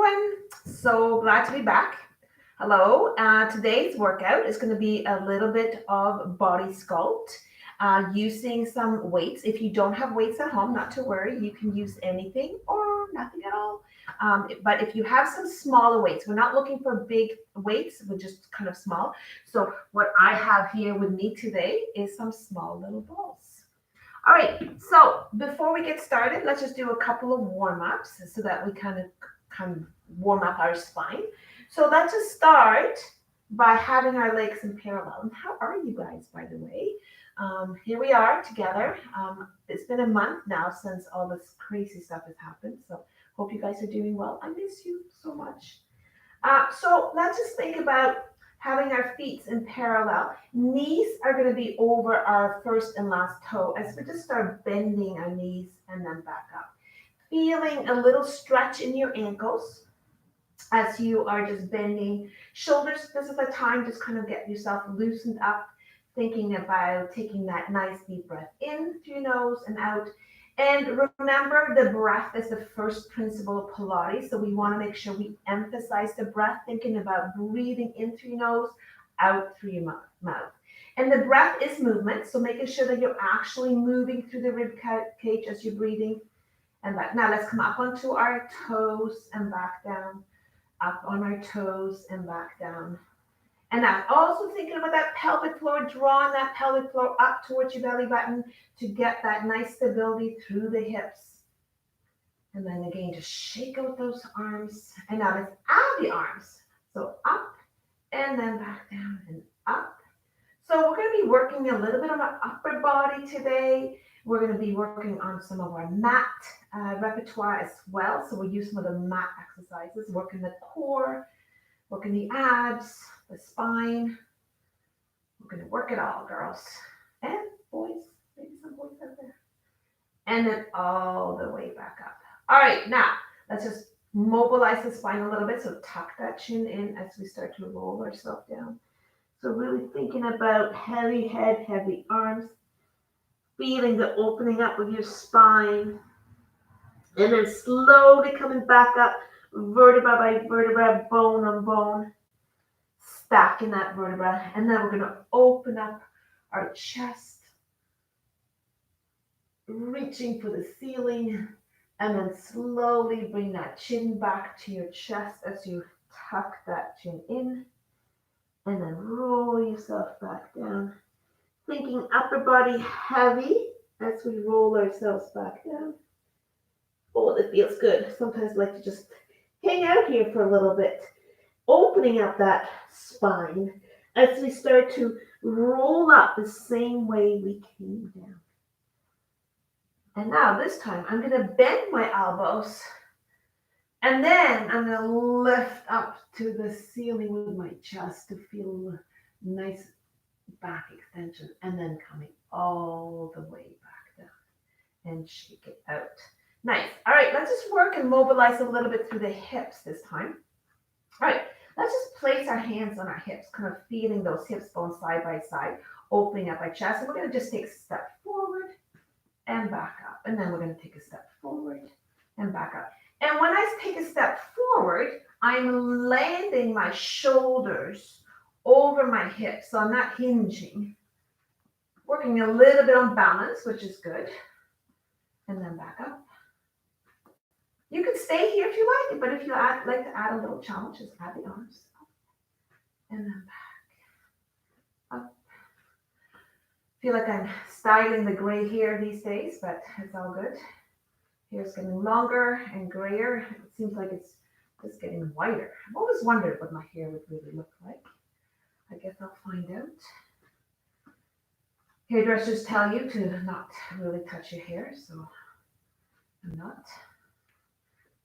everyone. So glad to be back. Hello. Today's workout is going to be a little bit of body sculpt using some weights. If you don't have weights at home, not to worry. You can use anything or nothing at all. But if you have some smaller weights, we're not looking for big weights, we're just kind of small. So what I have here with me today is some small little balls. All right, so before we get started, let's just do a couple of warm-ups so that we kind of warm up our spine. So let's just start by having our legs in parallel. And how are you guys, by the way? Here we are together. It's been a month now since all this crazy stuff has happened. So hope you guys are doing well. I miss you so much. So let's just think about having our feet in parallel. Knees are going to be over our first and last toe as we just start bending our knees and then back up. Feeling a little stretch in your ankles as you are just bending. Shoulders, this is the time just kind of get yourself loosened up, thinking about taking that nice deep breath in through your nose and out. And remember, the breath is the first principle of Pilates. So we want to make sure we emphasize the breath, thinking about breathing in through your nose, out through your mouth. And the breath is movement. So making sure that you're actually moving through the rib cage as you're breathing. And back. Now let's come up onto our toes and back down. Up on our toes and back down. And now also thinking about that pelvic floor, drawing that pelvic floor up towards your belly button to get that nice stability through the hips. And then again, just shake out those arms. And now let's add the arms. So up and then back down and up. So we're going to be working a little bit on our upper body today. We're going to be working on some of our mat repertoire as well. So we'll use some of the mat exercises, working the core, working the abs, the spine. We're going to work it all, girls and boys. Maybe some boys out there. And then all the way back up. All right, now let's just mobilize the spine a little bit. So tuck that chin in as we start to roll ourselves down. So really thinking about heavy head, heavy arms. Feeling the opening up of your spine. And then slowly coming back up, vertebra by vertebra, bone on bone. Stacking that vertebra. And then we're going to open up our chest. Reaching for the ceiling. And then slowly bring that chin back to your chest as you tuck that chin in. And then roll yourself back down. Thinking upper body heavy as we roll ourselves back down. Oh, that feels good. Sometimes I like to just hang out here for a little bit. Opening up that spine as we start to roll up the same way we came down. And now this time I'm going to bend my elbows. And then I'm going to lift up to the ceiling with my chest to feel nice back extension, and then coming all the way back down and shake it out. Nice. All right, let's just work and mobilize a little bit through the hips this time. All right, let's just place our hands on our hips, kind of feeling those hips bones side by side, opening up our chest. And we're going to just take a step forward and back up. And then we're going to take a step forward and back up. And when I take a step forward, I'm landing my shoulders over my hips, so I'm not hinging. Working a little bit on balance, which is good. And then back up. You can stay here if you like it, but if you like to add a little challenge, just add the arms up and then back up. Feel like I'm styling the gray hair these days, but it's all good. Hair's getting longer and grayer. It seems like it's just getting whiter. I've always wondered what my hair would really look like. I guess I'll find out. Hairdressers tell you to not really touch your hair, so I'm not.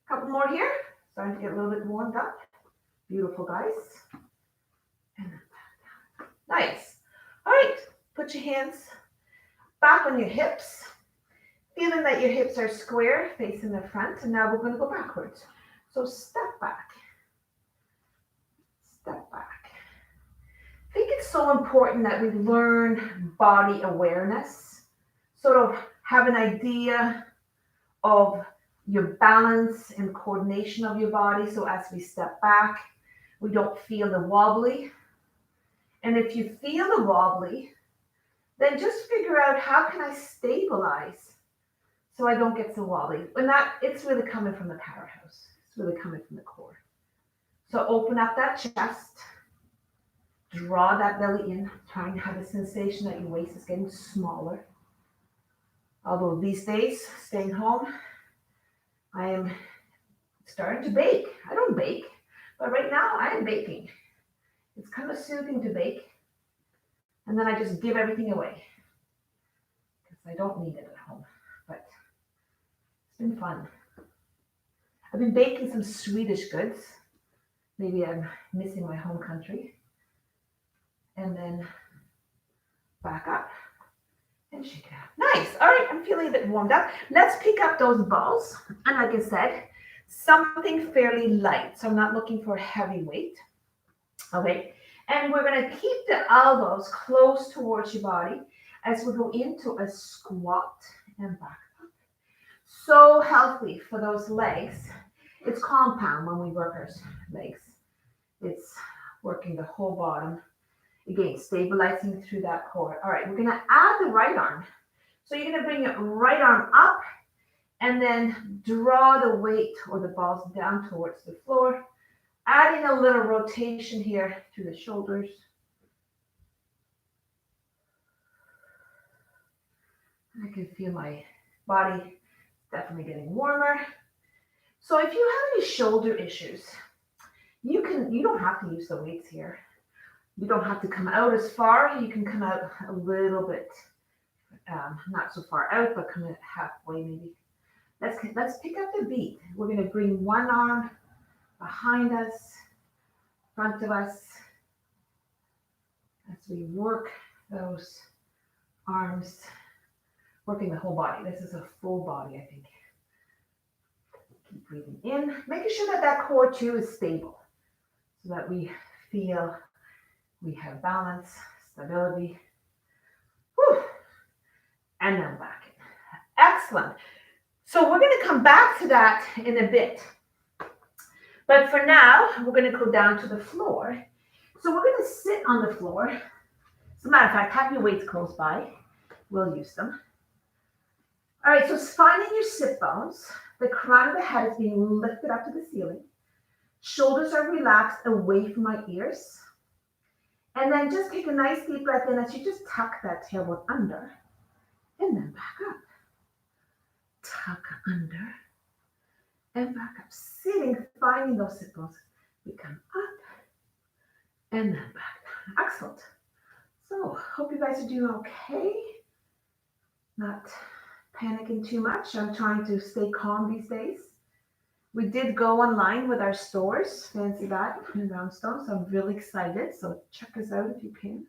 A couple more here. Starting to get a little bit warmed up. Beautiful, guys. And then back down. Nice. All right. Put your hands back on your hips. Feeling that your hips are square, facing the front. And now we're going to go backwards. So step back. Step back. I think it's so important that we learn body awareness, sort of have an idea of your balance and coordination of your body. So as we step back, we don't feel the wobbly. And if you feel the wobbly, then just figure out how can I stabilize so I don't get so wobbly. And that it's really coming from the powerhouse. It's really coming from the core. So open up that chest, draw that belly in, trying to have a sensation that your waist is getting smaller. Although these days, staying home, I am starting to bake. I don't bake, but right now I am baking. It's kind of soothing to bake. And then I just give everything away because I don't need it at home. But it's been fun. I've been baking some Swedish goods. Maybe I'm missing my home country. And then back up and shake it out. Nice. All right, I'm feeling a bit warmed up. Let's pick up those balls. And like I said, something fairly light. So I'm not looking for a heavy weight. Okay. And we're going to keep the elbows close towards your body as we go into a squat and back up. So healthy for those legs. It's compound when we work our legs. It's working the whole bottom. Again, stabilizing through that core. All right, we're going to add the right arm. So you're going to bring your right arm up and then draw the weight or the balls down towards the floor. Adding a little rotation here through the shoulders. I can feel my body definitely getting warmer. So if you have any shoulder issues, you don't have to use the weights here. You don't have to come out as far. You can come out a little bit, not so far out, but come out halfway maybe. Let's pick up the beat. We're going to bring one arm behind us, front of us, as we work those arms, working the whole body. This is a full body, I think. Keep breathing in, making sure that that core too is stable so that we feel we have balance, stability. Whew. And then back in. Excellent. So we're going to come back to that in a bit. But for now, we're going to go down to the floor. So we're going to sit on the floor. As a matter of fact, have your weights close by. We'll use them. All right, so finding your sit bones. The crown of the head is being lifted up to the ceiling. Shoulders are relaxed away from my ears. And then just take a nice deep breath in as you just tuck that tailbone under. And then back up. Tuck under. And back up. Sitting, finding those sit bones. We come up. And then back down. Excellent. So, hope you guys are doing okay. Not panicking too much. I'm trying to stay calm these days. We did go online with our stores, fancy that, in Roundstone, so I'm really excited. So check us out if you can.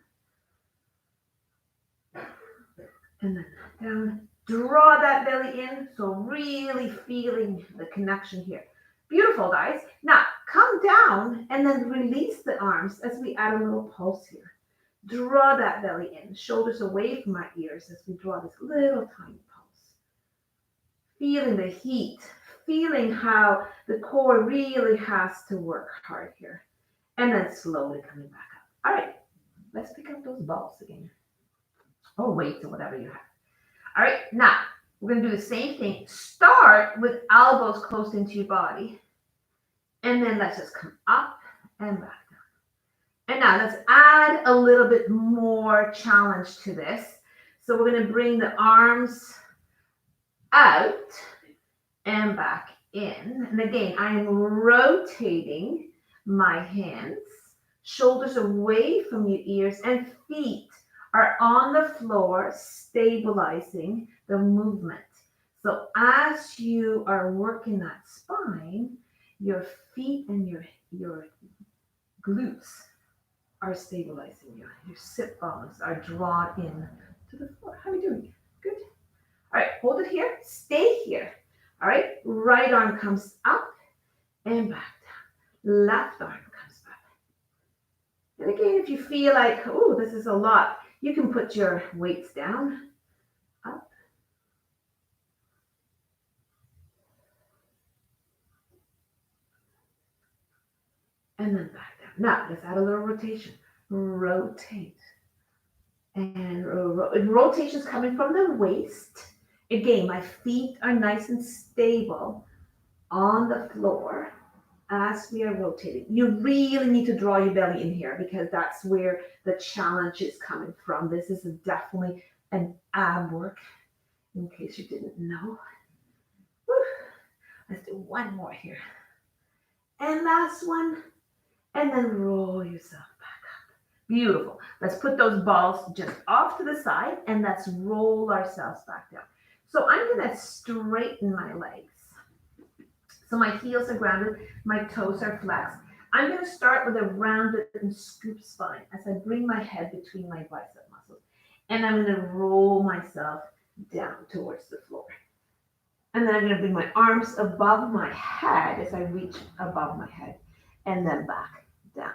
And then down, draw that belly in. So really feeling the connection here. Beautiful, guys. Now come down and then release the arms as we add a little pulse here. Draw that belly in, shoulders away from my ears as we draw this little tiny pulse. Feeling the heat, feeling how the core really has to work hard here. And then slowly coming back up. All right, let's pick up those balls again. Or weights or whatever you have. All right, now we're going to do the same thing. Start with elbows close into your body. And then let's just come up and back. And now let's add a little bit more challenge to this. So we're going to bring the arms out and back in. And again, I am rotating my hands, shoulders away from your ears, and feet are on the floor, stabilizing the movement. So as you are working that spine, your feet and your glutes are stabilizing you. Your sit bones are drawn in to the floor. How are we doing? Good. All right, hold it here. Stay here. All right, right arm comes up and back down. Left arm comes back. And again, if you feel like, oh, this is a lot, you can put your weights down, up, and then back down. Now, let's add a little rotation. Rotate. And rotations coming from the waist. Again, my feet are nice and stable on the floor as we are rotating. You really need to draw your belly in here because that's where the challenge is coming from. This is definitely an ab work, in case you didn't know. Woo. Let's do one more here. And last one. And then roll yourself back up. Beautiful. Let's put those balls just off to the side and let's roll ourselves back down. So I'm going to straighten my legs. So my heels are grounded, my toes are flexed. I'm going to start with a rounded and scoop spine as I bring my head between my bicep muscles. And I'm going to roll myself down towards the floor. And then I'm going to bring my arms above my head as I reach above my head and then back down.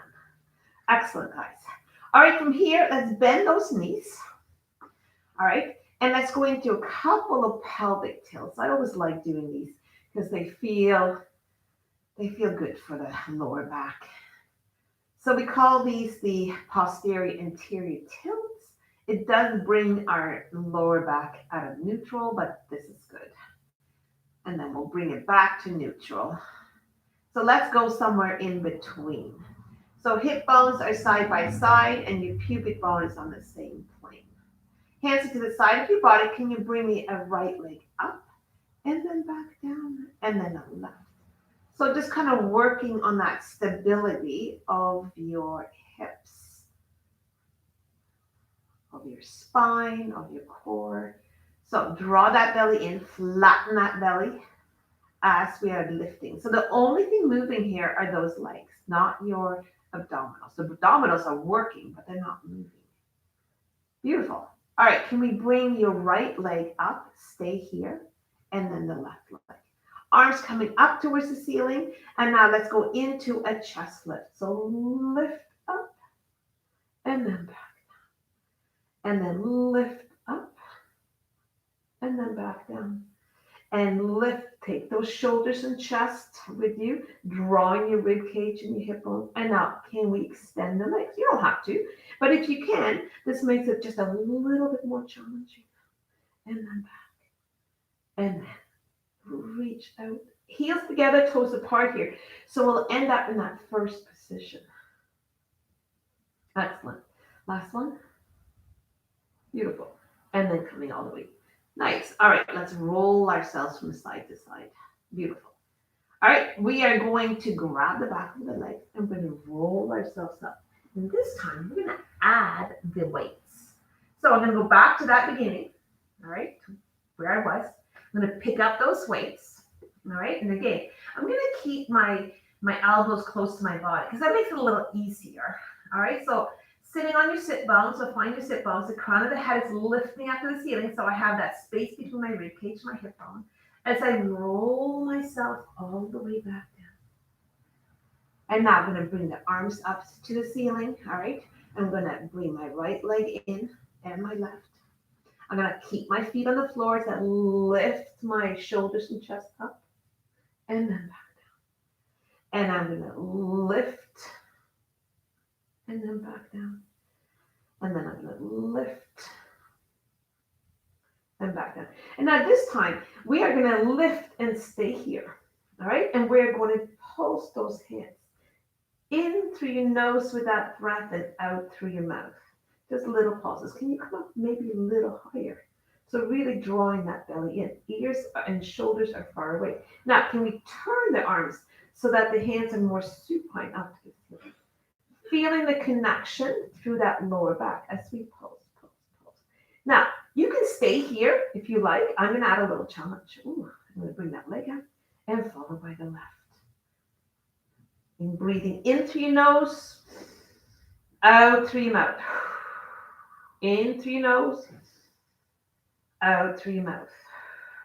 Excellent, guys. All right, from here, let's bend those knees. All right, and let's go into a couple of pelvic tilts. I always like doing these because they feel good for the lower back. So we call these the posterior anterior tilts. It does bring our lower back out of neutral, but this is good. And then we'll bring it back to neutral. So let's go somewhere in between. So hip bones are side by side and your pubic bone is on the same plane. Hands to the side of your body. Can you bring me a right leg up and then back down and then a left? So just kind of working on that stability of your hips, of your spine, of your core. So draw that belly in, flatten that belly as we are lifting. So the only thing moving here are those legs, not your abdominals. The abdominals are working, but they're not moving. Beautiful. All right, can we bring your right leg up, stay here, and then the left leg. Arms coming up towards the ceiling, and now let's go into a chest lift. So lift up, and then back down, and then lift up, and then back down. And lift, take those shoulders and chest with you, drawing your rib cage and your hip bone. And now, can we extend the legs? You don't have to, but if you can, this makes it just a little bit more challenging. And then back, and then reach out. Heels together, toes apart here. So we'll end up in that first position. Excellent. Last one. Beautiful. And then coming all the way. Nice. All right, let's roll ourselves from side to side. Beautiful. All right, we are going to grab the back of the leg and we're going to roll ourselves up. And this time, we're going to add the weights. So I'm going to go back to that beginning, all right, where I was. I'm going to pick up those weights, all right? And again, I'm going to keep my elbows close to my body because that makes it a little easier, all right? So sitting on your sit bones, so find your sit bones. The crown of the head is lifting up to the ceiling, so I have that space between my rib cage and my hip bone. As I roll myself all the way back down. And now I'm going to bring the arms up to the ceiling, all right? I'm going to bring my right leg in and my left. I'm going to keep my feet on the floor as I lift my shoulders and chest up and then back down. And I'm going to lift and then back down. And then I'm going to lift and back down. And now this time, we are going to lift and stay here. All right? And we're going to pulse those hands in through your nose with that breath and out through your mouth. Just little pulses. Can you come up maybe a little higher? So really drawing that belly in. Ears and shoulders are far away. Now, can we turn the arms so that the hands are more supine up to the ceiling? Feeling the connection through that lower back as we pulse, pulse, pulse. Now, you can stay here if you like. I'm going to add a little challenge. Ooh, I'm going to bring that leg up and follow by the left. And breathing in through your nose, out through your mouth. In through your nose, out through your mouth.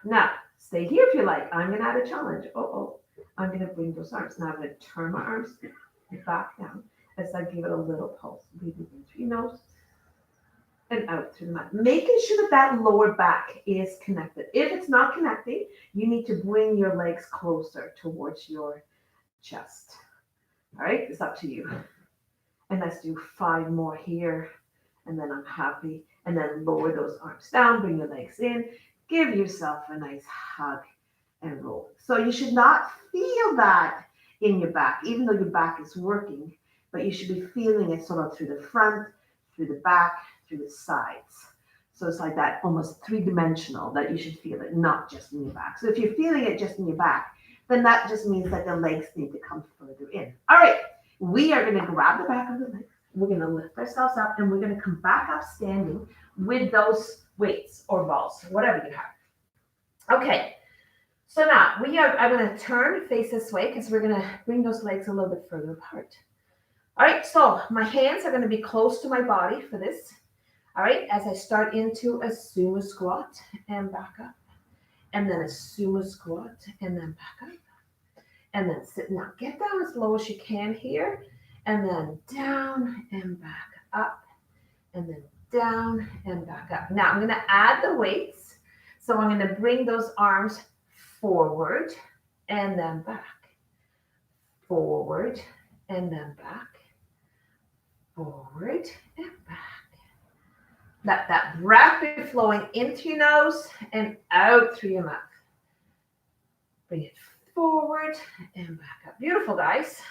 Now, stay here if you like. I'm going to add a challenge. I'm going to bring those arms. Now I'm going to turn my arms back down as I give it a little pulse. Breathing in through your nose and out through the mouth. Making sure that lower back is connected. If it's not connecting, you need to bring your legs closer towards your chest. All right, it's up to you. And let's do 5 more here. And then I'm happy. And then lower those arms down, bring your legs in, give yourself a nice hug and roll. So you should not feel that in your back, even though your back is working, but you should be feeling it sort of through the front, through the back, through the sides. So it's like that almost three-dimensional that you should feel it, not just in your back. So if you're feeling it just in your back, then that just means that the legs need to come further in. All right, we are going to grab the back of the leg. We're going to lift ourselves up and we're going to come back up standing with those weights or balls, whatever you have. Okay, so now I'm going to turn, face this way because we're going to bring those legs a little bit further apart. All right, so my hands are going to be close to my body for this. All right, as I start into a sumo squat and back up, and then a sumo squat and then back up, and then sit. Now get down as low as you can here, and then down and back up, and then down and back up. Now I'm going to add the weights. So I'm going to bring those arms forward and then back, forward and then back, forward and back. Let that breath be flowing into your nose and out through your mouth. Bring it forward and back up. Beautiful, guys.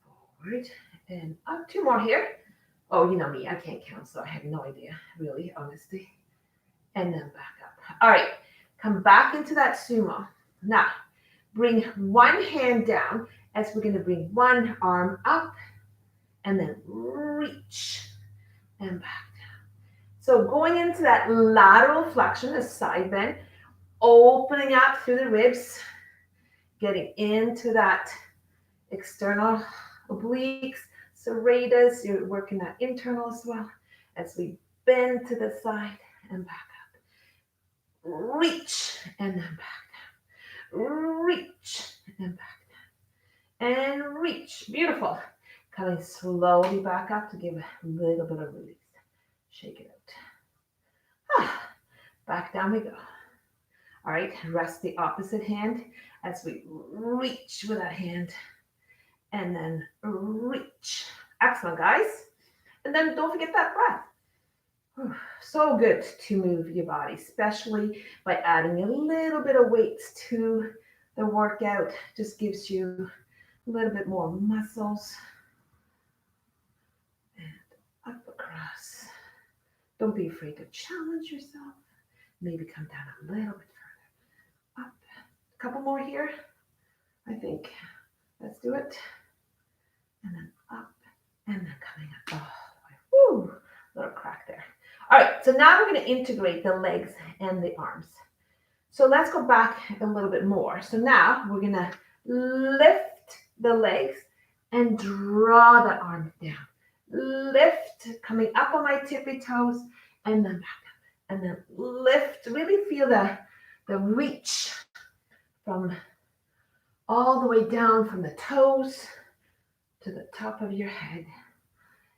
Forward and up. 2 more here. Oh, you know me, I can't count, so I have no idea, really, honestly. And then back up. All right, come back into that sumo. Now, bring one hand down as we're going to bring one arm up and then reach and back down. So going into that lateral flexion, a side bend, opening up through the ribs, getting into that external obliques, serratus. You're working that internal as well as we bend to the side and back up. Reach and then back down. Reach and back down. And reach. Beautiful. Coming slowly back up to give a little bit of release. Shake it out. Back down we go. All right, rest the opposite hand as we reach with that hand and then reach. Excellent, guys. And then don't forget that breath. So good to move your body, especially by adding a little bit of weight to the workout. Just gives you a little bit more muscles. And up across. Don't be afraid to challenge yourself. Maybe come down a little bit further. Up. A couple more here, I think. Let's do it. And then up. And then coming up. Oh, woo, little crack there. All right, so now we're going to integrate the legs and the arms. So let's go back a little bit more. So now we're going to lift the legs and draw the arms down. Lift, coming up on my tippy toes, and then back up. And then lift, really feel the reach from all the way down from the toes to the top of your head.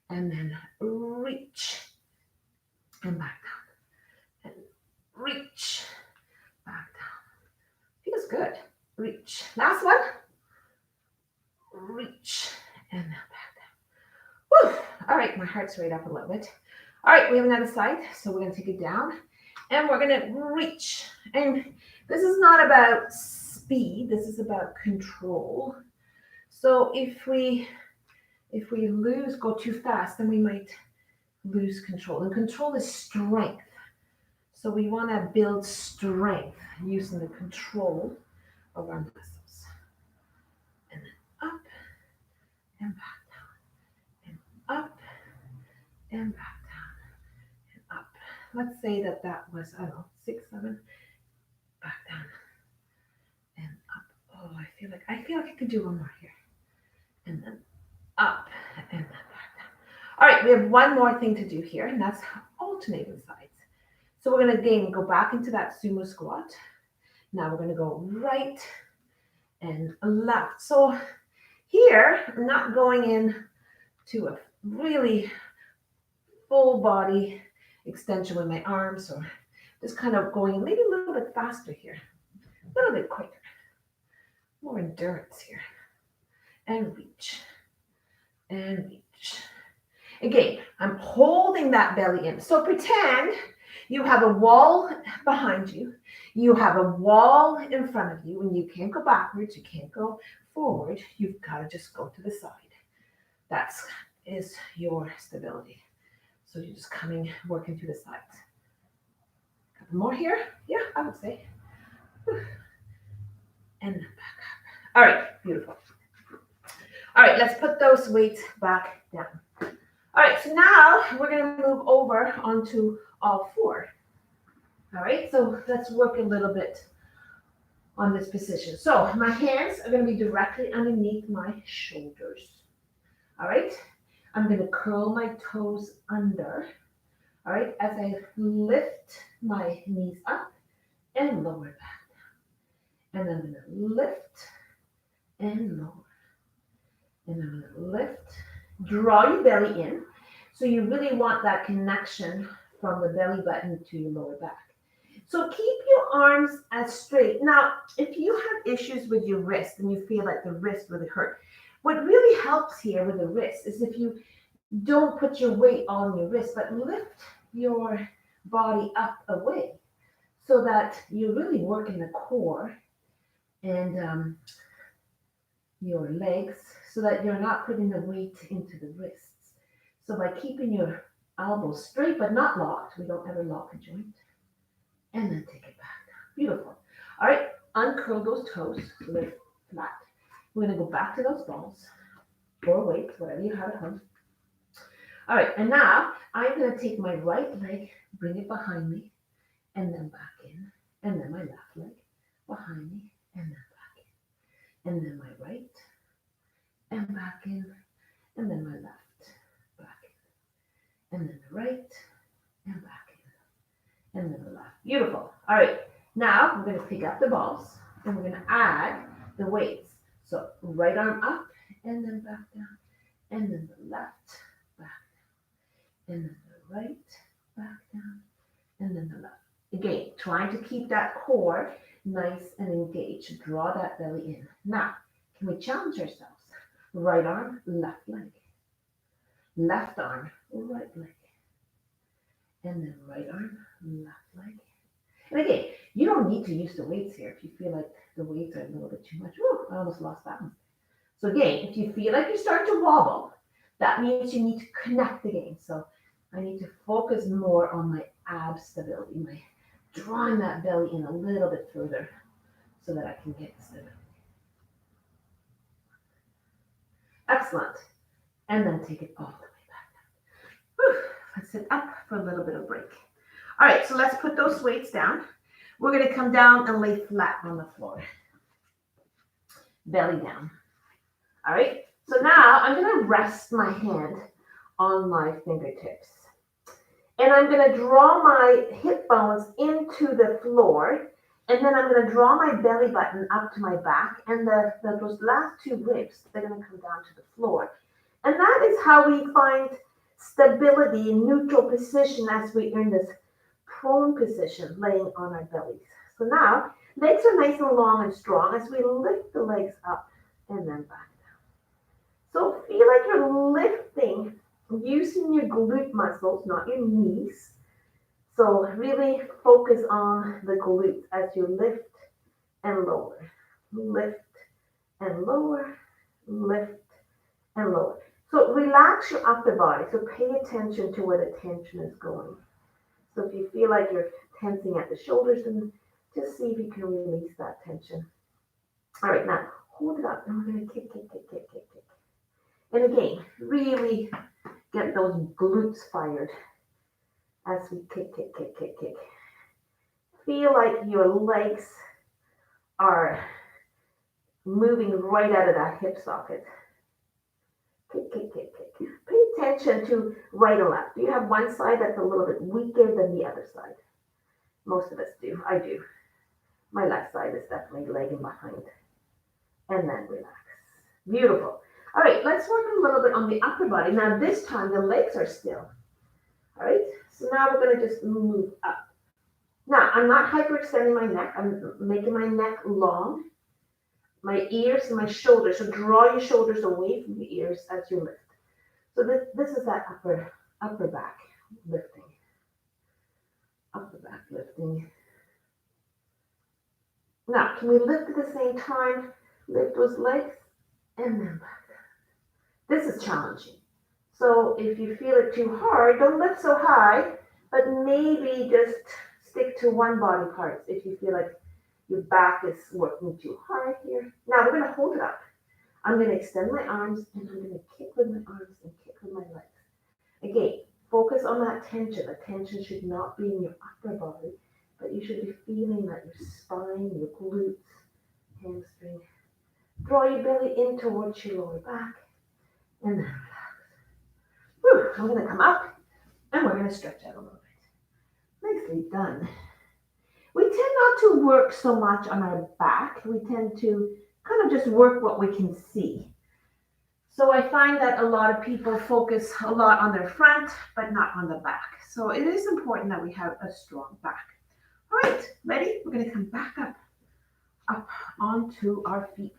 And then reach and back down. And reach, back down. Feels good. Reach. Last one. Reach and then back down. Woo. All right, my heart's rate up a little bit. All right, we have another side, so we're going to take it down and we're going to reach. And this is not about speed, this is about control. So if we go too fast, then we might lose control. And control is strength. So we want to build strength using the control of our muscles. And then up and back down. And up and back down. And up. Let's say that was, I don't know, 6, 7. Back down. And up. Oh, I feel like I could do one more here. And then up and then back down. All right, we have one more thing to do here, and that's alternating sides. So we're going to again go back into that sumo squat. Now we're going to go right and left. So here, I'm not going in to a really full body extension with my arms, or just kind of going maybe a little bit faster here, a little bit quicker, more endurance here, and reach. and reach. Again, I'm holding that belly in. So pretend you have a wall behind you. You have a wall in front of you, and you can't go backwards. You can't go forward. You've got to just go to the side. That's is your stability. So you're just coming, working through the sides. A couple more here. Yeah, I would say. And then back up. All right, beautiful. All right, let's put those weights back down. All right, so now we're going to move over onto all four. All right, so let's work a little bit on this position. So my hands are going to be directly underneath my shoulders. All right, I'm going to curl my toes under. All right, as I lift my knees up and lower back down. And I'm going to lift and lower. And I'm going to lift. Draw your belly in. So you really want that connection from the belly button to your lower back. So keep your arms as straight. Now, if you have issues with your wrist and you feel like the wrist really hurt, what really helps here with the wrist is if you don't put your weight on your wrist, but lift your body up away so that you're really working the core and your legs so that you're not putting the weight into the wrists. So by keeping your elbows straight but not locked, we don't ever lock a joint, and then take it back down. Beautiful. All right, uncurl those toes, lift flat. We're going to go back to those balls or weights, whatever you have at home. All right, and now I'm going to take my right leg, bring it behind me, and then back in, and then my left leg behind me, and then back in, and then my right, and back in, and then my left, back in, and then the right, and back in, and then the left. Beautiful. All right, now we're going to pick up the balls, and we're going to add the weights. So right arm up, and then back down, and then the left, back down, and then the right, back down, and then the left. Again, trying to keep that core nice and engaged. Draw that belly in. Now, can we challenge ourselves? Right arm, left leg. Left arm, right leg. And then right arm, left leg. And again, you don't need to use the weights here if you feel like the weights are a little bit too much. Woo, I almost lost that one. So again, if you feel like you start to wobble, that means you need to connect again. So I need to focus more on my ab stability, my drawing that belly in a little bit further so that I can get the stability. Excellent. And then take it all the way back down. Whew. Let's sit up for a little bit of break. All right, so let's put those weights down. We're going to come down and lay flat on the floor. Belly down. All right, so now I'm going to rest my hand on my fingertips. And I'm going to draw my hip bones into the floor. And then I'm going to draw my belly button up to my back. And those last two ribs, they're going to come down to the floor. And that is how we find stability in neutral position as we are in this prone position, laying on our bellies. So now, legs are nice and long and strong as we lift the legs up and then back down. So feel like you're lifting using your glute muscles, not your knees. So really focus on the glutes as you lift and lower. Lift and lower, lift and lower. So relax your upper body. So pay attention to where the tension is going. So if you feel like you're tensing at the shoulders, then just see if you can release that tension. All right, now hold it up and we're going to kick, kick, kick, kick, kick, kick. And again, really get those glutes fired as we kick, kick, kick, kick, kick. Feel like your legs are moving right out of that hip socket. Kick, kick, kick, kick. Pay attention to right and left. Do you have one side that's a little bit weaker than the other side? Most of us do. I do. My left side is definitely lagging behind. And then relax. Beautiful. All right, let's work a little bit on the upper body. Now this time the legs are still. All right, so now we're going to just move up. Now I'm not hyperextending my neck. I'm making my neck long. My ears and my shoulders. So draw your shoulders away from the ears as you lift. So this is that upper back lifting, upper back lifting. Now, can we lift at the same time? Lift those legs and then back. This is challenging. So if you feel it too hard, don't lift so high, but maybe just stick to one body part if you feel like your back is working too hard here. Now we're going to hold it up. I'm going to extend my arms and I'm going to kick with my arms and kick with my legs. Again, focus on that tension. The tension should not be in your upper body, but you should be feeling that your spine, your glutes, hamstring. Draw your belly in towards your lower back and then relax. Whew, I'm going to come up and we're going to stretch out a little bit. Nicely done. We tend not to work so much on our back. We tend to kind of just work what we can see. So I find that a lot of people focus a lot on their front, but not on the back. So it is important that we have a strong back. All right, ready? We're going to come back up onto our feet.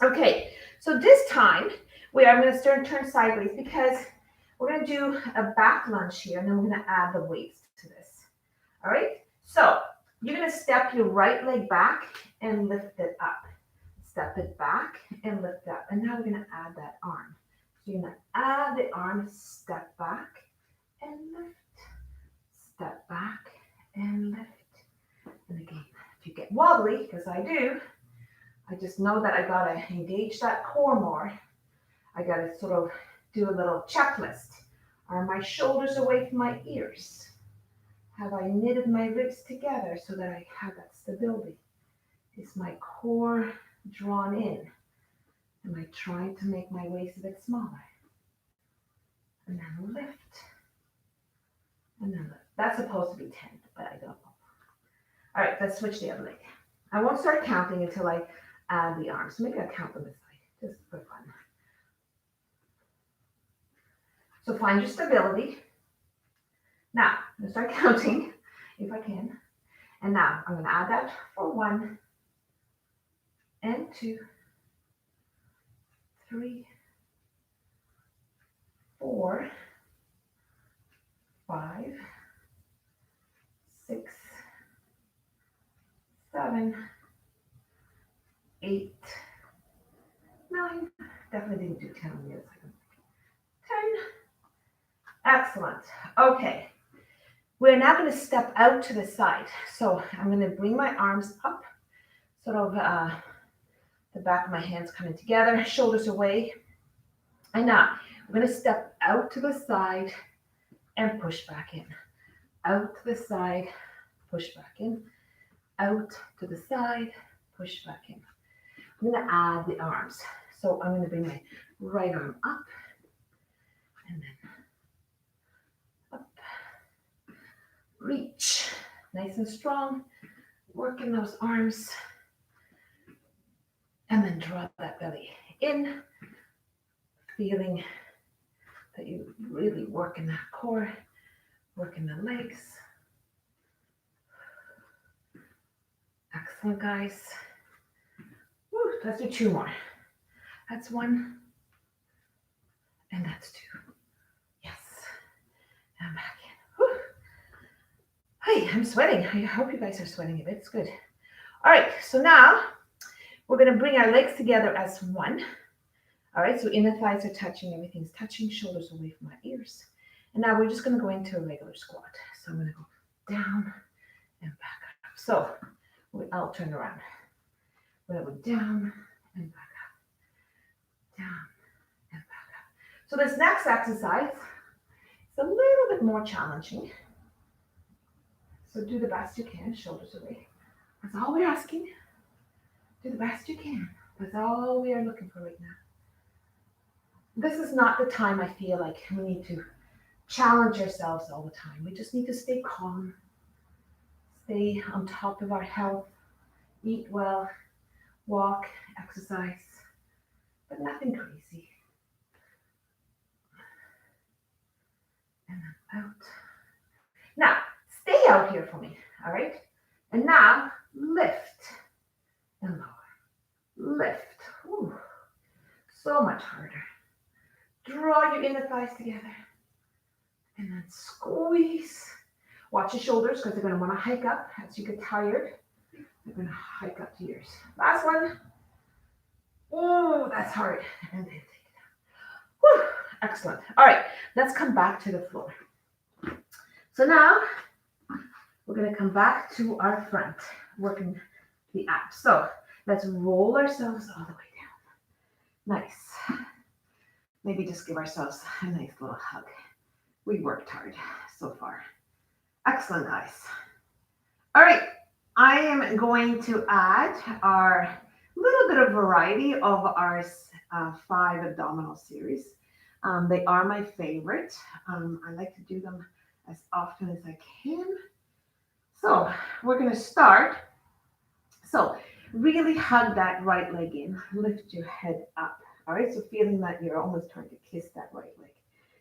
Okay, so this time I'm going to turn sideways because we're going to do a back lunge here, and then we're going to add the weights to this. All right, so you're going to step your right leg back and lift it up. Step it back and lift up. And now we're going to add that arm. So you're going to add the arm, step back and lift. Step back and lift. And again, if you get wobbly, because I do, I just know that I got to engage that core more. I got to sort of do a little checklist. Are my shoulders away from my ears? Have I knitted my ribs together so that I have that stability? Is my core drawn in? Am I trying to make my waist a bit smaller? And then lift. And then lift. That's supposed to be 10, but I don't know. All right, let's switch the other leg. I won't start counting until I add the arms. Maybe I'll count them this side, just for fun. So find your stability. Now, I'm going to start counting, if I can. And now, I'm going to add that for 1, and 2, 3, 4, 5, 6, 7, 8, 9. Definitely didn't do 10 on the other side. 10. Excellent. Okay. We're now going to step out to the side. So I'm going to bring my arms up, sort of the back of my hands coming together, shoulders away. And now we're going to step out to the side and push back in. Out to the side, push back in. Out to the side, push back in. I'm going to add the arms. So I'm going to bring my right arm up and then up. Reach, nice and strong. Working those arms. And then drop that belly in. Feeling that you're really working that core, working the legs. Excellent, guys. Woo, let's do 2 more. That's 1, and that's 2. Yes, and back in. Woo. Hey, I'm sweating. I hope you guys are sweating a bit. It's good. All right, so now we're going to bring our legs together as 1. All right, so inner thighs are touching, everything's touching, shoulders away from my ears. And now we're just going to go into a regular squat. So I'm going to go down and back up. So I'll turn around. We're going to go down and back up. Down and back up. So this next exercise is a little bit more challenging. So do the best you can, shoulders away. That's all we're asking. Do the best you can. That's all we are looking for right now. This is not the time I feel like we need to challenge ourselves all the time. We just need to stay calm, stay on top of our health, eat well, walk, exercise, but nothing crazy. And then out. Now, stay out here for me, all right? And now, lift and lower. Lift. Ooh, so much harder. Draw your inner thighs together. And then squeeze. Watch your shoulders because they're going to want to hike up as you get tired. They're going to hike up to yours. Last one. Oh, that's hard. And then take it down. Whew. Excellent. All right, let's come back to the floor. So now we're going to come back to our front, working the abs. So let's roll ourselves all the way down. Nice. Maybe just give ourselves a nice little hug. We worked hard so far. Excellent, guys. All right, I am going to add our little bit of variety of our 5 abdominal series. They are my favorite. I like to do them as often as I can. So we're going to start. So really hug that right leg in. Lift your head up. All right, so feeling that you're almost trying to kiss that right leg.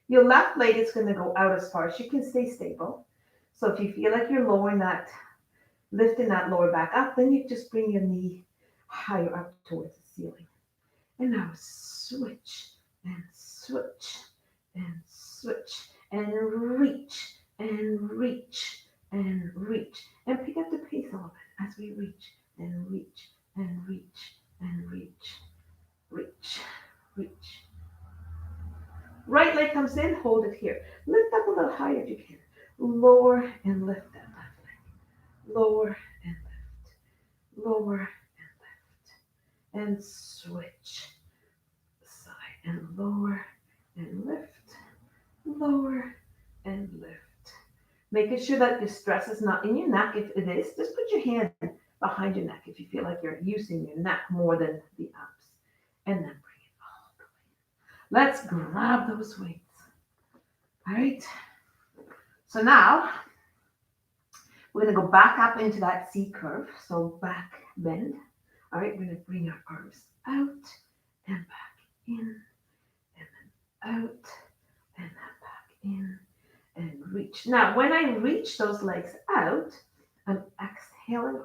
Your left leg is going to go out as far as you can stay stable. So if you feel like you're lowering that, lifting that lower back up, then you just bring your knee higher up towards the ceiling. And now switch and switch and switch and reach and reach and reach. And pick up the pace a little bit as we reach and reach and reach and reach, reach, reach. Right leg comes in, hold it here. Lift up a little higher if you can. Lower and lift that left leg. Lower and lift. Lower and lift. And switch. Side and lower and lift. Lower and lift. Making sure that the stress is not in your neck. If it is, just put your hand behind your neck if you feel like you're using your neck more than the abs. And then bring it all the way. Let's grab those weights. All right. So now we're going to go back up into that C curve. So back bend. All right. We're going to bring our arms out and back in and then out and then back in and reach. Now, when I reach those legs out, I'm exhaling.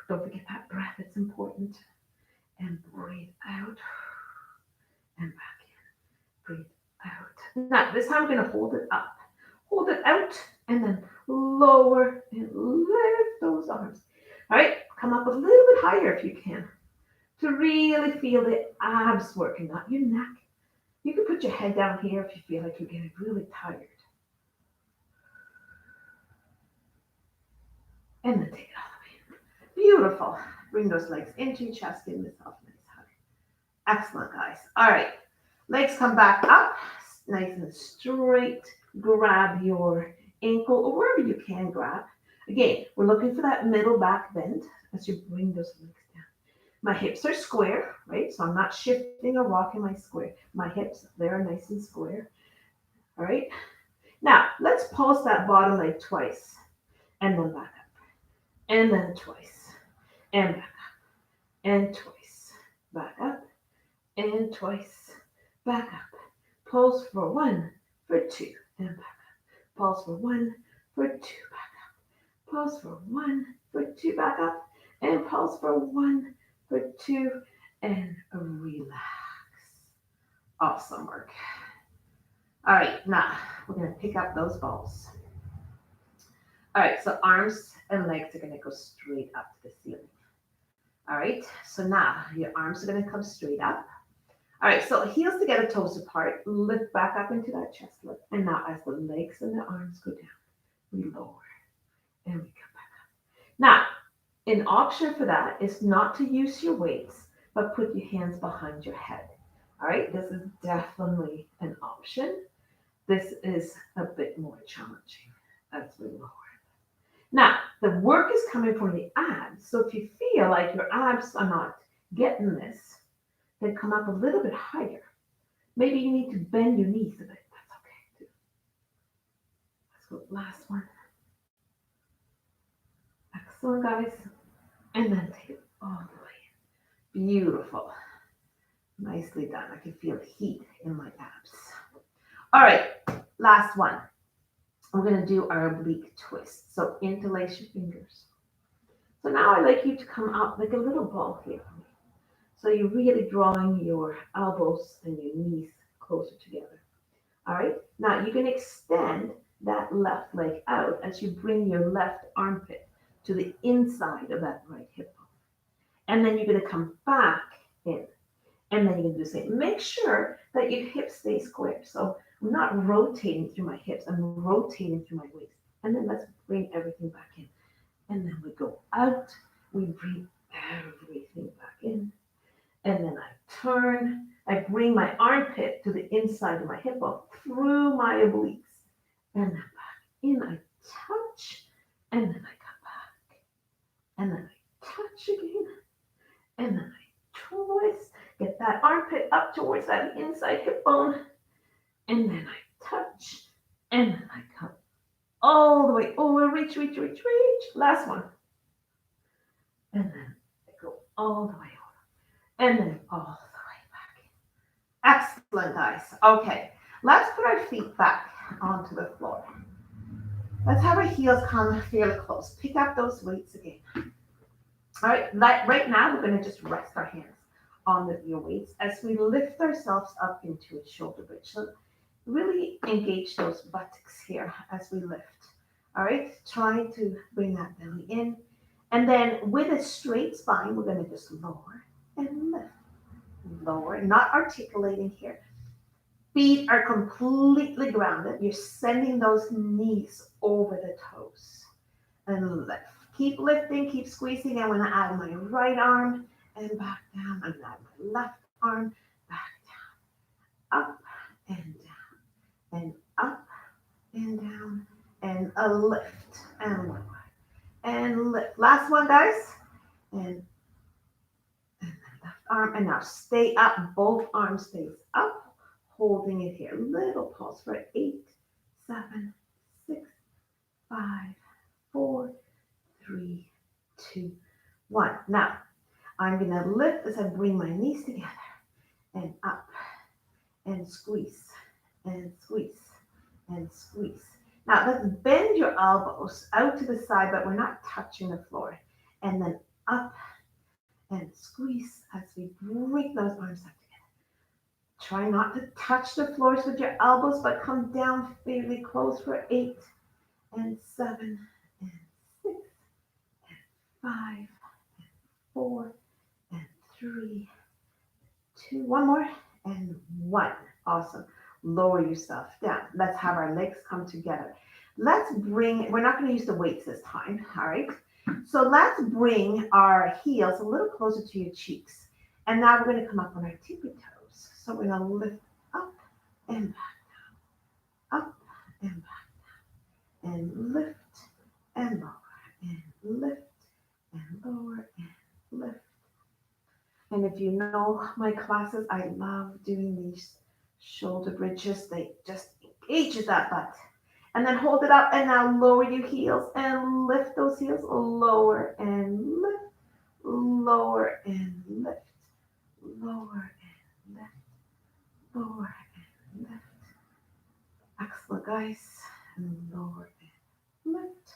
Don't forget that breath. It's important. And breathe out and back in. Breathe out. Now, this time I'm going to hold it up. Hold it out and then lower and lift those arms. All right, come up a little bit higher if you can to really feel the abs working, not your neck. You can put your head down here if you feel like you're getting really tired. And then take it all the way in. Beautiful. Bring those legs into your chest, give yourself a nice hug. Excellent, guys. All right, legs come back up, nice and straight. Grab your ankle or wherever you can grab. Again, we're looking for that middle back bend as you bring those legs down. My hips are square, right? So I'm not shifting or rocking my square. My hips, they're nice and square. All right. Now, let's pulse that bottom leg twice and then back up. And then twice and back up. And twice. Back up. And twice. Back up. Pulse for 1, for 2, and back up. Pulse for 1, for 2, back up. Pulse for 1, for 2, back up. And pulse for 1, for 2, and relax. Awesome work. All right, now we're going to pick up those balls. All right, so arms and legs are going to go straight up to the ceiling. All right, so now your arms are going to come straight up. All right, so heels together, toes apart. Lift back up into that chest lift. And now as the legs and the arms go down, we lower and we come back up. Now, an option for that is not to use your weights, but put your hands behind your head. All right, this is definitely an option. This is a bit more challenging as we lower. Now, the work is coming from the abs. So if you feel like your abs are not getting this, then come up a little bit higher. Maybe you need to bend your knees a bit. That's okay too. Let's go last one. Excellent, guys. And then take it all the way in. Beautiful. Nicely done. I can feel heat in my abs. All right, last one. We're going to do our oblique twist. So interlace your fingers. So now I'd like you to come up like a little ball here. So you're really drawing your elbows and your knees closer together. All right. Now you can extend that left leg out as you bring your left armpit to the inside of that right hip bone. And then you're going to come back in. And then you're going to do the same. Make sure that your hips stay square. So I'm not rotating through my hips, I'm rotating through my waist. And then let's bring everything back in. And then we go out, we bring everything back in. And then I turn, I bring my armpit to the inside of my hip bone through my obliques. And then back in, I touch, and then I come back. And then I touch again, and then I twist, get that armpit up towards that inside hip bone, and then I touch, and then I come all the way over, reach, reach, reach, reach. Last one. And then I go all the way over, and then all the way back. Excellent, guys. Okay, let's put our feet back onto the floor. Let's have our heels come fairly close. Pick up those weights again. All right, right now we're going to just rest our hands on your weights as we lift ourselves up into a shoulder bridge. So really engage those buttocks here as we lift. All right, try to bring that belly in. And then with a straight spine, we're going to just lower and lift. Lower, not articulating here. Feet are completely grounded. You're sending those knees over the toes. And lift. Keep lifting, keep squeezing. I want to add my right arm and back down. I'm going to add my left arm back down. Up and down. And up and down. And a lift. And one more. And lift. Last one, guys. And left arm. And now stay up. Both arms stays up. Holding it here. Little pause for 8, 7, 6, 5, 4, 3, 2, 1. Now, I'm going to lift as I bring my knees together and up and squeeze and squeeze and squeeze. Now, let's bend your elbows out to the side, but we're not touching the floor. And then up and squeeze as we bring those arms up together. Try not to touch the floors with your elbows, but come down fairly close for 8 and 7 and 6 and 5 and 4 and 3, 2, one more and 1. Awesome. Lower yourself down. Let's have our legs come together. Let's bring, we're not going to use the weights this time, all right? So let's bring our heels a little closer to your cheeks. And now we're going to come up on our tippy toes. So we're going to lift up and back down, up and back down, and lift and lower, and lift and lower, and lift. And if you know my classes, I love doing these shoulder bridges. They just engage that butt. And then hold it up and now lower your heels and lift those heels. Lower and lift, lower and lift, lower and lift, lower and lift. Excellent, guys. And lower and lift.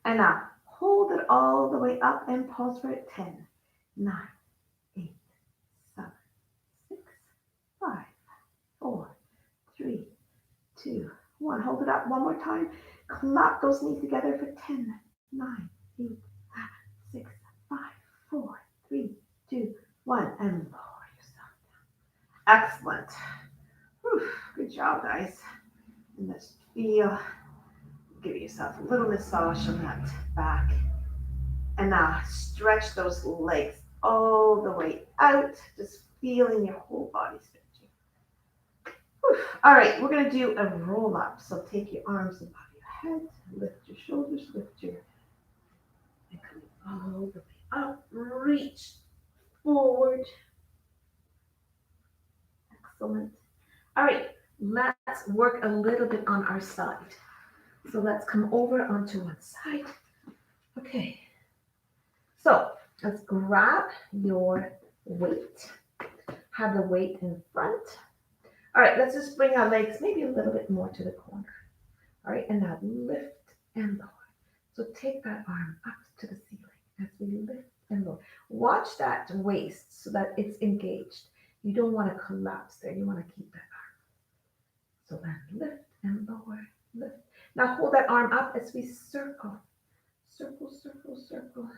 And now hold it all the way up and pause for it. 10, 9, 8, 7, 6, 5, 4, 3, 2, 1. Hold it up one more time. Clap those knees together for 10, 9, 8, 6, 5, 4, 3, 2, 1. And lower yourself down. Excellent. Whew, good job, guys. And let's feel, give yourself a little massage on that back. And now stretch those legs all the way out, just feeling your whole body stretching. Whew. All right, we're going to do a roll up. So take your arms above your head, lift your shoulders, lift your, and coming all the way up, reach forward. Excellent. All right, let's work a little bit on our side. So let's come over onto one side. Okay. So let's grab your weight. Have the weight in front. All right, let's just bring our legs maybe a little bit more to the corner. All right, and now lift and lower. So take that arm up to the ceiling as we lift and lower. Watch that waist so that it's engaged. You don't want to collapse there. You want to keep that arm. So then lift and lower, lift. Now hold that arm up as we circle, circle, circle, circle.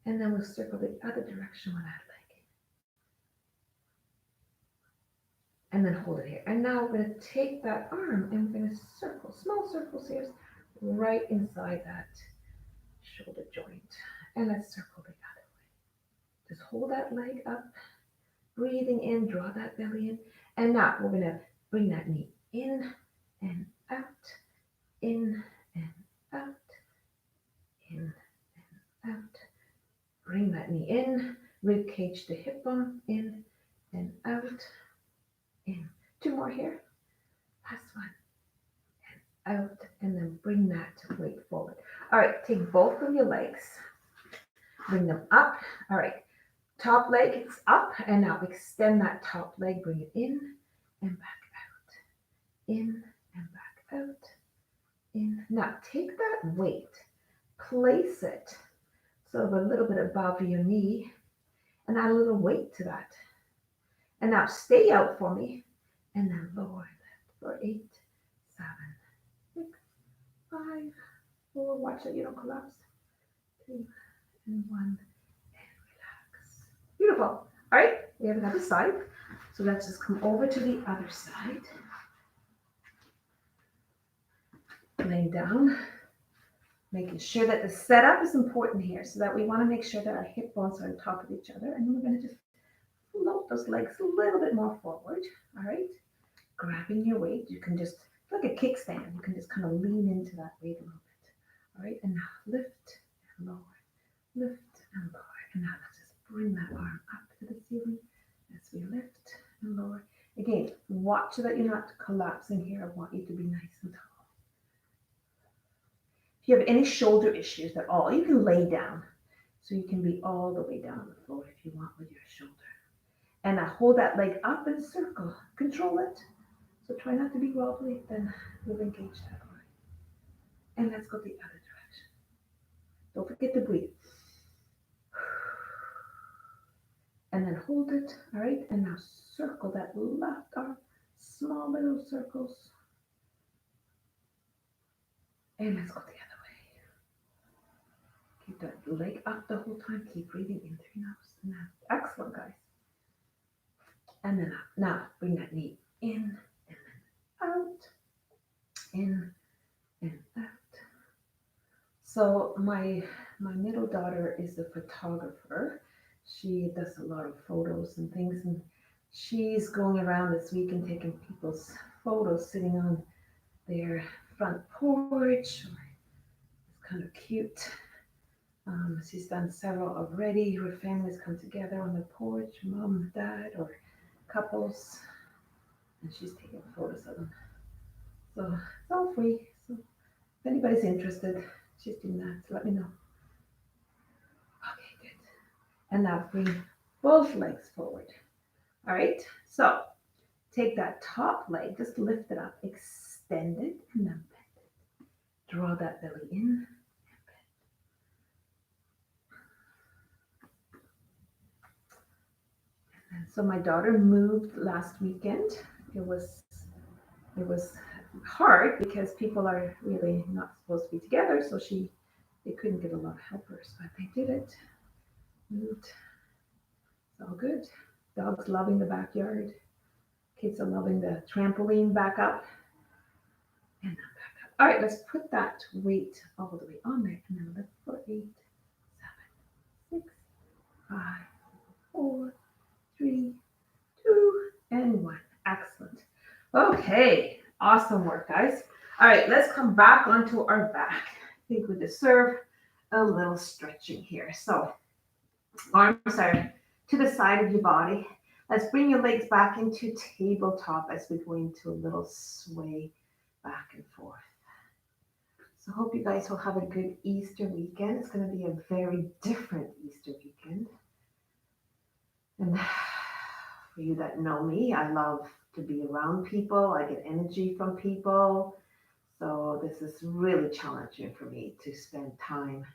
And then we'll circle the other direction with that leg. And then hold it here. And now we're going to take that arm and we're going to circle, small circles here, right inside that shoulder joint. And let's circle the other way. Just hold that leg up, breathing in, draw that belly in. And now we're going to bring that knee in and out, in and out, in and out. Bring that knee in, rib cage to hip bone, in and out, in. 2 more here. Last one. And out, and then bring that weight forward. All right, take both of your legs, bring them up. All right, top leg is up, and now extend that top leg, bring it in and back out, in and back out, in. Now take that weight, place it sort of a little bit above your knee, and add a little weight to that. And now stay out for me, and then lower that for 8, 7, 6, 5, 4. Watch that you don't collapse. 2 and 1, and relax. Beautiful. All right, we have another side. So let's just come over to the other side. Laying down, making sure that the setup is important here, so that we want to make sure that our hip bones are on top of each other. And then we're going to just float those legs a little bit more forward. All right, grabbing your weight. You can just, like a kickstand, you can just kind of lean into that weight a little bit. All right, and now lift and lower, lift and lower. And now let's just bring that arm up to the ceiling as we lift and lower. Again, watch so that you're not collapsing here. I want you to be nice and tall. If you have any shoulder issues at all, you can lay down. So you can be all the way down on the floor if you want with your shoulder. And now hold that leg up and circle. Control it. So try not to be wobbly, then we'll engage that arm. And let's go the other direction. Don't forget to breathe. And then hold it, all right? And now circle that left arm, small little circles. And let's go the other way. Keep that leg up the whole time. Keep breathing in through your nose. Now, excellent, guys. And then up. Now, bring that knee in and then out. In and out. So my middle daughter is a photographer. She does a lot of photos and things, and she's going around this week and taking people's photos sitting on their front porch. It's kind of cute. She's done several already where families come together on the porch, mom, dad, or couples, and she's taking photos of them. So it's all free. So if anybody's interested, she's doing that. So let me know. Okay, good. And now bring both legs forward. All right. So take that top leg, just lift it up, extend it, and then bend it. Draw that belly in. So my daughter moved last weekend. It was hard because people are really not supposed to be together, so they couldn't get a lot of helpers, but they did it. Moved. It's all good. Dogs loving the backyard. Kids are loving the trampoline back up. And then back up. All right, let's put that weight all the way on there, and then lift for 8, 7, 6, 5, 4, 3, 2, and 1. Excellent. Okay, awesome work, guys. All right, let's come back onto our back. I think we deserve a little stretching here. So arms are to the side of your body. Let's bring your legs back into tabletop as we go into a little sway back and forth. So hope you guys will have a good Easter weekend. It's going to be a very different Easter weekend. And for you that know me, I love to be around people. I get energy from people. So this is really challenging for me to spend time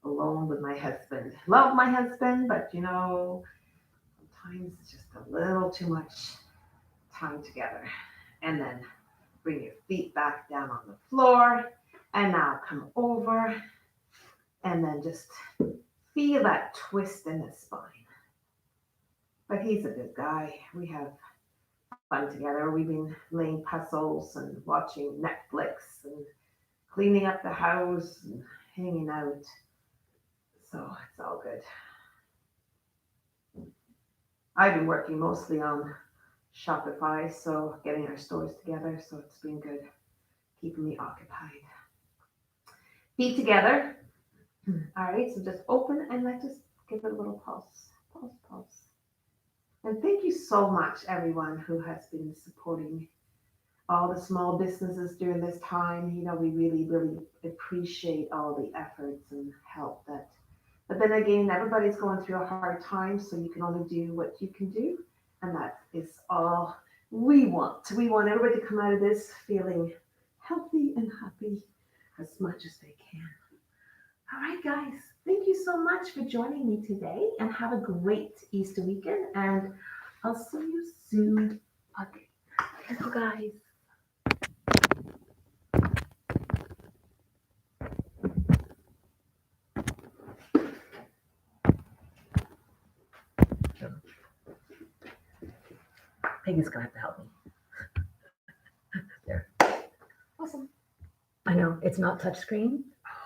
alone with my husband. Love my husband, but sometimes it's just a little too much time together. And then bring your feet back down on the floor. And now come over and then just feel that twist in the spine. But he's a good guy. We have fun together. We've been laying puzzles and watching Netflix and cleaning up the house and hanging out. So it's all good. I've been working mostly on Shopify, so getting our stores together. So it's been good, keeping me occupied. Feet together. All right, so just open and let's just give it a little pulse. Pulse, pulse. And thank you so much, everyone who has been supporting all the small businesses during this time. We really, really appreciate all the efforts and help that. But then again, everybody's going through a hard time, so you can only do what you can do. And that is all we want. We want everybody to come out of this feeling healthy and happy as much as they can. All right, guys, thank you so much for joining me today and have a great Easter weekend. And I'll see you soon. Okay. Thank you, guys. Peggy's gonna have to help me. There. Awesome. I know it's not touchscreen,